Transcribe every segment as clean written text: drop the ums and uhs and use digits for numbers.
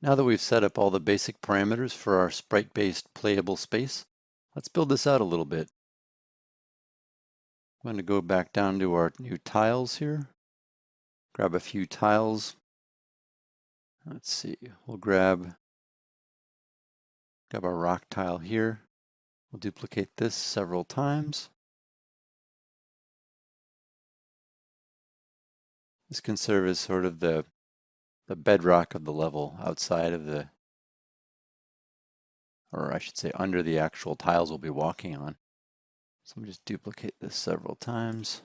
Now that we've set up all the basic parameters for our sprite-based playable space, let's build this out a little bit. I'm going to go back down to our new tiles here, grab a few tiles. Let's see, we'll grab our rock tile here. We'll duplicate this several times. This can serve as sort of the bedrock of the level outside of the, or I should say under the actual tiles we'll be walking on. So I'm just duplicate this several times.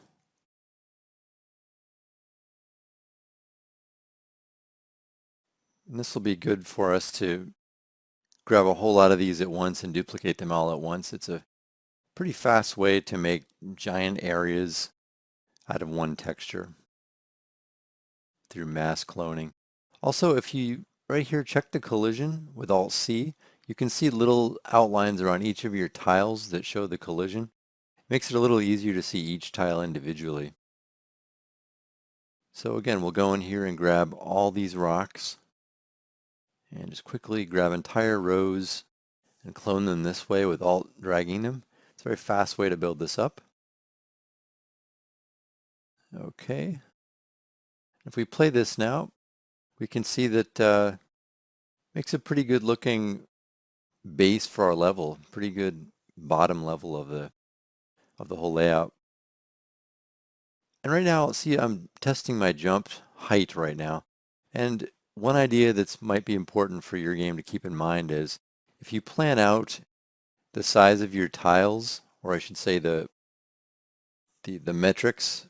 And this will be good for us to grab a whole lot of these at once and duplicate them all at once. It's a pretty fast way to make giant areas out of one texture through mass cloning. Also, if you right here check the collision with Alt-C, you can see little outlines around each of your tiles that show the collision. It makes it a little easier to see each tile individually. So again, we'll go in here and grab all these rocks and just quickly grab entire rows and clone them this way with Alt dragging them. It's a very fast way to build this up. Okay. If we play this now, we can see that makes a pretty good looking base for our level, pretty good bottom level of the whole layout. And right now, see, I'm testing my jump height right now. And one idea that might be important for your game to keep in mind is if you plan out the size of your tiles, or I should say the metrics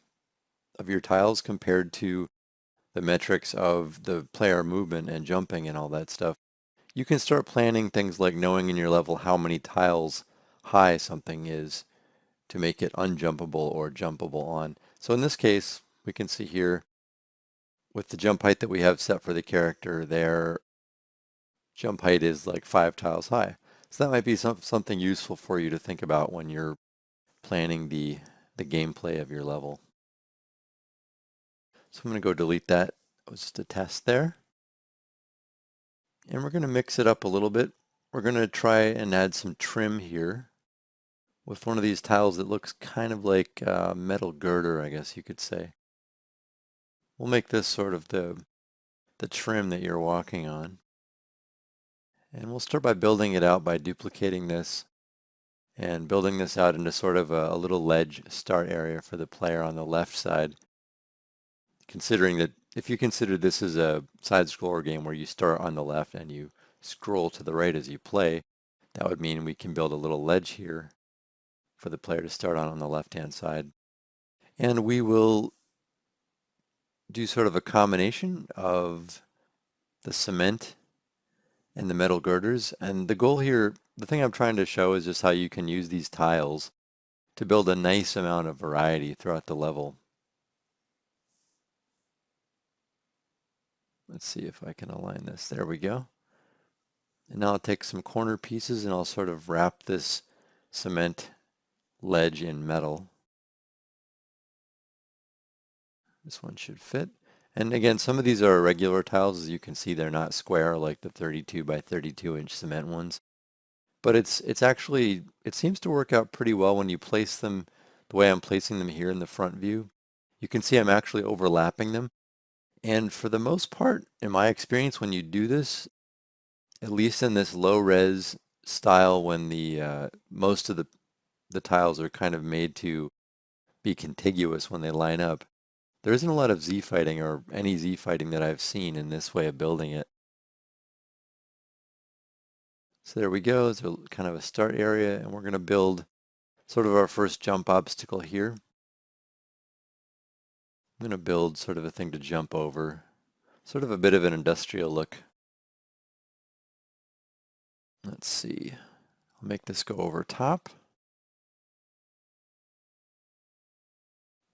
of your tiles compared to the metrics of the player movement and jumping and all that stuff, you can start planning things like knowing in your level how many tiles high something is to make it unjumpable or jumpable on. So in this case, we can see here with the jump height that we have set for the character, their jump height is like 5 tiles high. So that might be something useful for you to think about when you're planning the gameplay of your level. So I'm going to go delete that. It was just a test there. And we're going to mix it up a little bit. We're going to try and add some trim here with one of these tiles that looks kind of like a metal girder, I guess you could say. We'll make this sort of the trim that you're walking on. And we'll start by building it out by duplicating this and building this out into sort of a little ledge start area for the player on the left side. Considering that if you consider this as a side-scroller game where you start on the left and you scroll to the right as you play, that would mean we can build a little ledge here for the player to start on the left-hand side. And we will do sort of a combination of the cement and the metal girders. And the goal here, the thing I'm trying to show is just how you can use these tiles to build a nice amount of variety throughout the level. Let's see if I can align this. There we go. And now I'll take some corner pieces and I'll sort of wrap this cement ledge in metal. This one should fit. And again, some of these are regular tiles. As you can see, they're not square like the 32 by 32 inch cement ones. But it's actually, it seems to work out pretty well when you place them the way I'm placing them here in the front view. You can see I'm actually overlapping them. And for the most part, in my experience, when you do this, at least in this low res style, when the most of the tiles are kind of made to be contiguous when they line up, there isn't a lot of Z-fighting or any Z-fighting that I've seen in this way of building it. So there we go. It's kind of a start area, and we're going to build sort of our first jump obstacle here. I'm going to build sort of a thing to jump over, sort of a bit of an industrial look. Let's see. I'll make this go over top.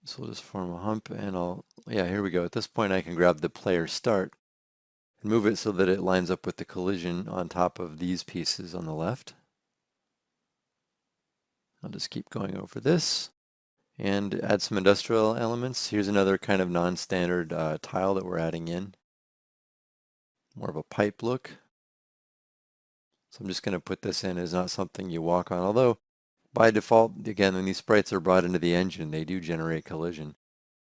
So we'll just form a hump and yeah, here we go. At this point I can grab the player start and move it so that it lines up with the collision on top of these pieces on the left. I'll just keep going over this and add some industrial elements. Here's another kind of non-standard tile that we're adding in. more of a pipe look. So I'm just going to put this in as not something you walk on, although by default, again, when these sprites are brought into the engine, they do generate collision.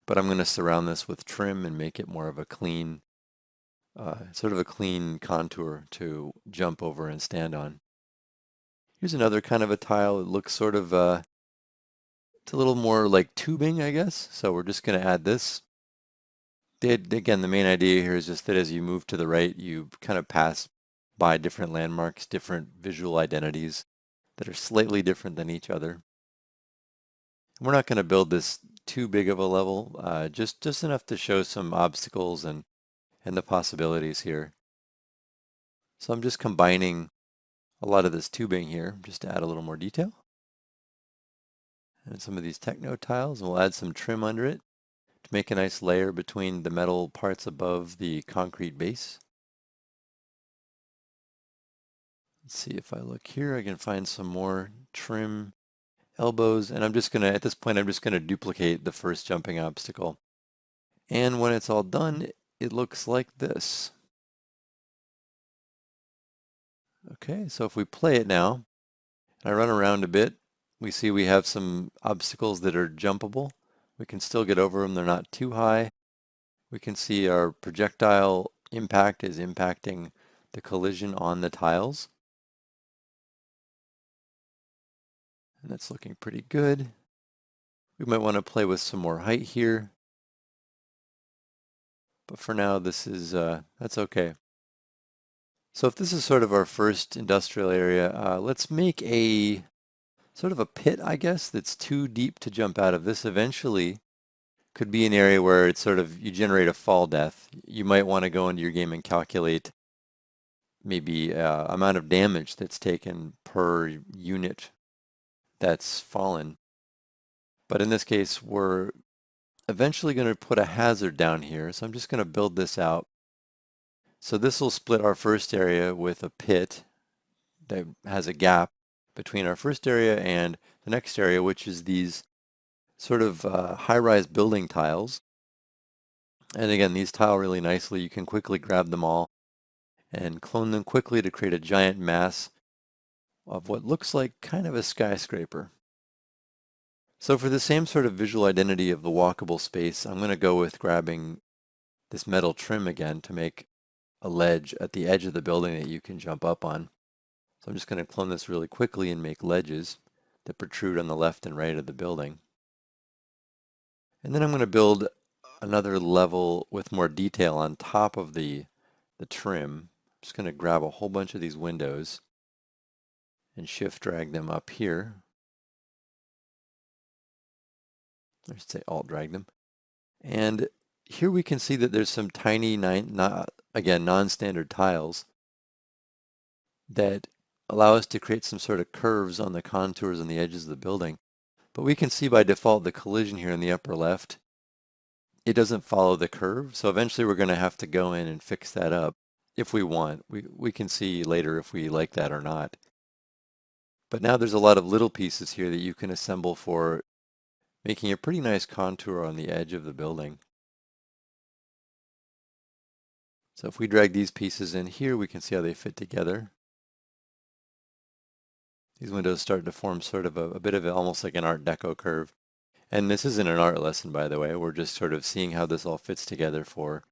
But I'm going to surround this with trim and make it more of a clean, sort of a clean contour to jump over and stand on. Here's another kind of a tile. It looks sort of, it's a little more like tubing, I guess. So we're just going to add this. Again, the main idea here is just that as you move to the right, you kind of pass by different landmarks, different visual identities that are slightly different than each other. We're not going to build this too big of a level, just enough to show some obstacles and the possibilities here. So I'm just combining a lot of this tubing here just to add a little more detail. And some of these techno tiles, and we'll add some trim under it to make a nice layer between the metal parts above the concrete base. Let's see if I look here, I can find some more trim elbows, and I'm just going to, at this point, I'm just going to duplicate the first jumping obstacle. And when it's all done, it looks like this. Okay, so if we play it now, and I run around a bit, we see we have some obstacles that are jumpable. We can still get over them, they're not too high. We can see our projectile impact is impacting the collision on the tiles. And that's looking pretty good. We might want to play with some more height here. But for now, this is, that's okay. So if this is sort of our first industrial area, let's make a sort of a pit, I guess, that's too deep to jump out of. This eventually could be an area where it's sort of, you generate a fall death. You might want to go into your game and calculate maybe amount of damage that's taken per unit that's fallen. But in this case, we're eventually going to put a hazard down here. So I'm just going to build this out. So this will split our first area with a pit that has a gap between our first area and the next area, which is these sort of high-rise building tiles. And again, these tile really nicely. You can quickly grab them all and clone them quickly to create a giant mass of what looks like kind of a skyscraper. So for the same sort of visual identity of the walkable space, I'm going to go with grabbing this metal trim again to make a ledge at the edge of the building that you can jump up on. So I'm just going to clone this really quickly and make ledges that protrude on the left and right of the building. And then I'm going to build another level with more detail on top of the trim. I'm just going to grab a whole bunch of these windows and shift drag them up here. I should say alt drag them. And here we can see that there's some tiny, again, non-standard tiles that allow us to create some sort of curves on the contours on the edges of the building. But we can see by default the collision here in the upper left, it doesn't follow the curve. So eventually we're going to have to go in and fix that up if we want. We can see later if we like that or not. But now there's a lot of little pieces here that you can assemble for making a pretty nice contour on the edge of the building. So if we drag these pieces in here, we can see how they fit together. These windows start to form sort of a bit of almost like an Art Deco curve. And this isn't an art lesson, by the way. We're just sort of seeing how this all fits together for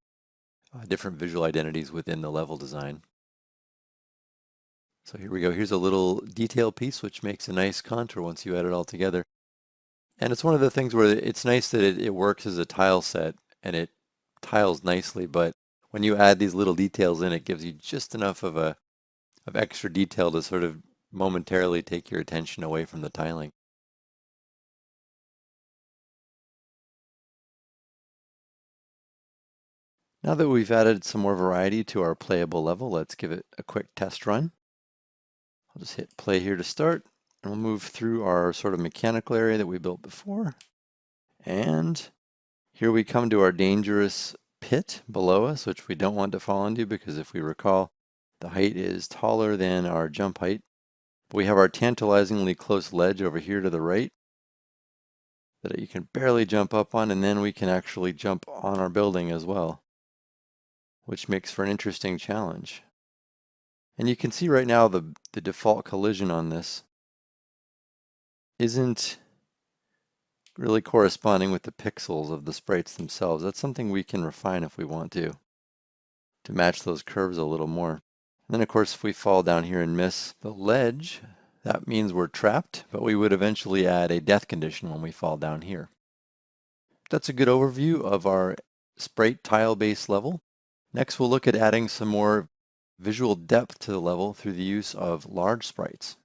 different visual identities within the level design. So here we go. Here's a little detail piece, which makes a nice contour once you add it all together. And it's one of the things where it's nice that it works as a tile set and it tiles nicely, but when you add these little details in, it gives you just enough of extra detail to sort of momentarily take your attention away from the tiling. Now that we've added some more variety to our playable level, let's give it a quick test run. I'll just hit play here to start, and we'll move through our sort of mechanical area that we built before. And here we come to our dangerous pit below us, which we don't want to fall into because if we recall, the height is taller than our jump height. We have our tantalizingly close ledge over here to the right that you can barely jump up on, and then we can actually jump on our building as well. which makes for an interesting challenge. And you can see right now the default collision on this isn't really corresponding with the pixels of the sprites themselves. That's something we can refine if we want to match those curves a little more. And then of course, if we fall down here and miss the ledge, that means we're trapped, but we would eventually add a death condition when we fall down here. That's a good overview of our Sprite tile-based level. Next, we'll look at adding some more visual depth to the level through the use of large sprites.